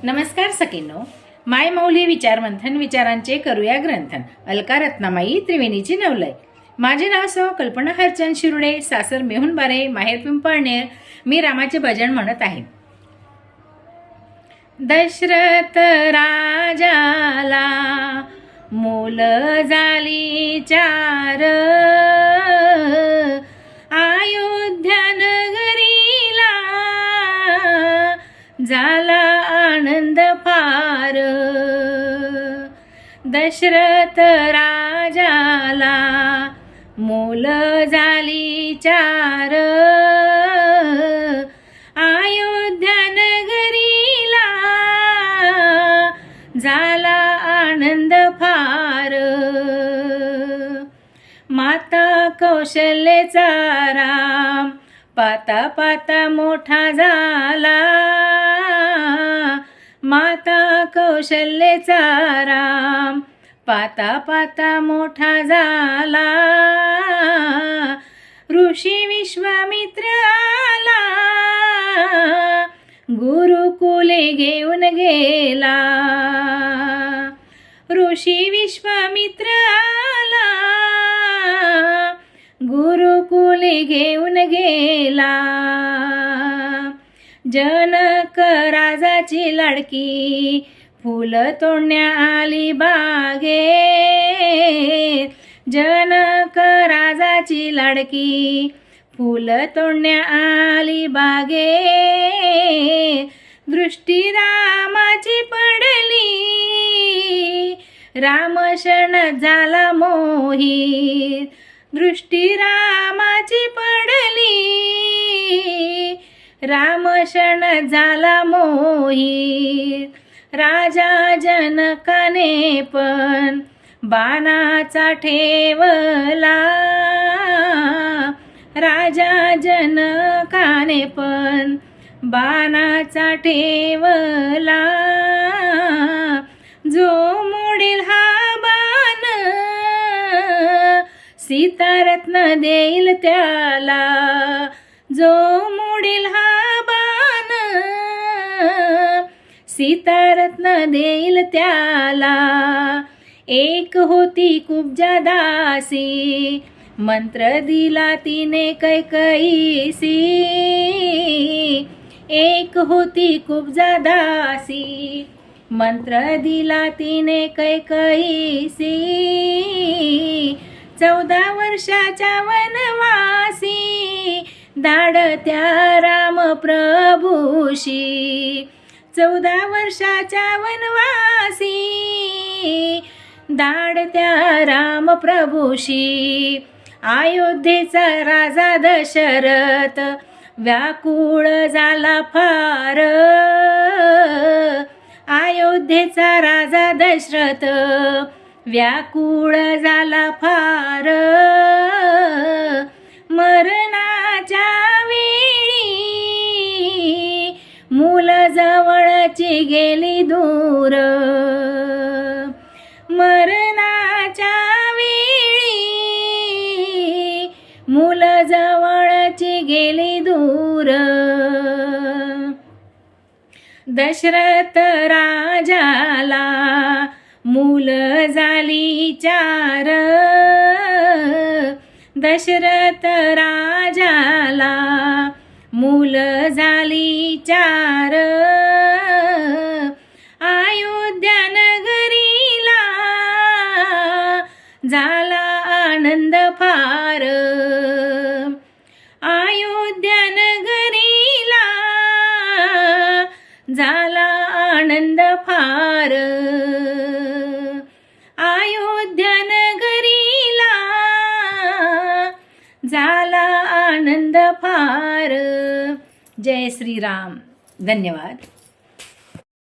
नमस्कार सखींनो, माय मौली विचार मंथन विचारांचे करूया ग्रंथन. अलका रत्नामाई त्रिवेणीची नवलय. माझे नाव सौ कल्पना हरचंद शिरुडे, सासर मेहुण बारे, माहेर पिंपळनेर. मी रामाचे भजन म्हणत आहे. दशरथ राजाला मूल झाली चार, अयोध्या नगरीला झाला आनंद फार. दशरथ राजाला मूल झाली चार, अयोध्या नगरीला झाला आनंद फार. माता कौशल्याचा राम पाता पाता मोठा झाला. माता कौशल्याचा राम पाता पाता मोठा झाला. ऋषी विश्वामित्र आला, गुरुकुले घेऊन गेला. ऋषी विश्वामित्र आला, गुरुकुले घेऊन गेला. जनक राजाची लाडकी फुल तोडण्या आली बागेत. जनक राजाची लाडकी फुल तोडण्या आली बागेत. दृष्टी रामाची पडली, राम क्षण झाला मोहित. दृष्टी रामाची पडली, राम क्षण झाला मोहित. राजा जनकाने पण बाणाचा ठेवला. राजा जनकाने पण बाणाचा ठेवला. जो मोडेल हा बाण सीतारत्न देईल त्याला. जो मोडेल हा बाण सीतारत्न देईल त्याला. एक होती कुब्जा दासी, मंत्र दिला तिने कैकईसी. एक होती कुब्जा दासी, मंत्र दिला तिने कैकईसी. 14 वर्षाच्या वनवासी धाडत्या राम प्रभूशी. 14 वर्षाच्या वनवासी धाडत्या राम प्रभूशी. अयोध्येचा राजा दशरथ व्याकुळ झाला फार. अयोध्येचा राजा दशरथ व्याकुळ झाला फार. मरणाच्या वेळी मूल जवळची गेली दूर. मरणाच्या वेळी मूल जवळची गेली दूर. दशरथ राजाला मूल झाली चार. दशरथ राजाला मूल झाली चार. अयोध्या नगरीला झाला आनंद फार. अयोध्या नगरीला झाला आनंद फार. अयोध्या नगरीला झाला आनंद फार. जय श्रीराम. धन्यवाद.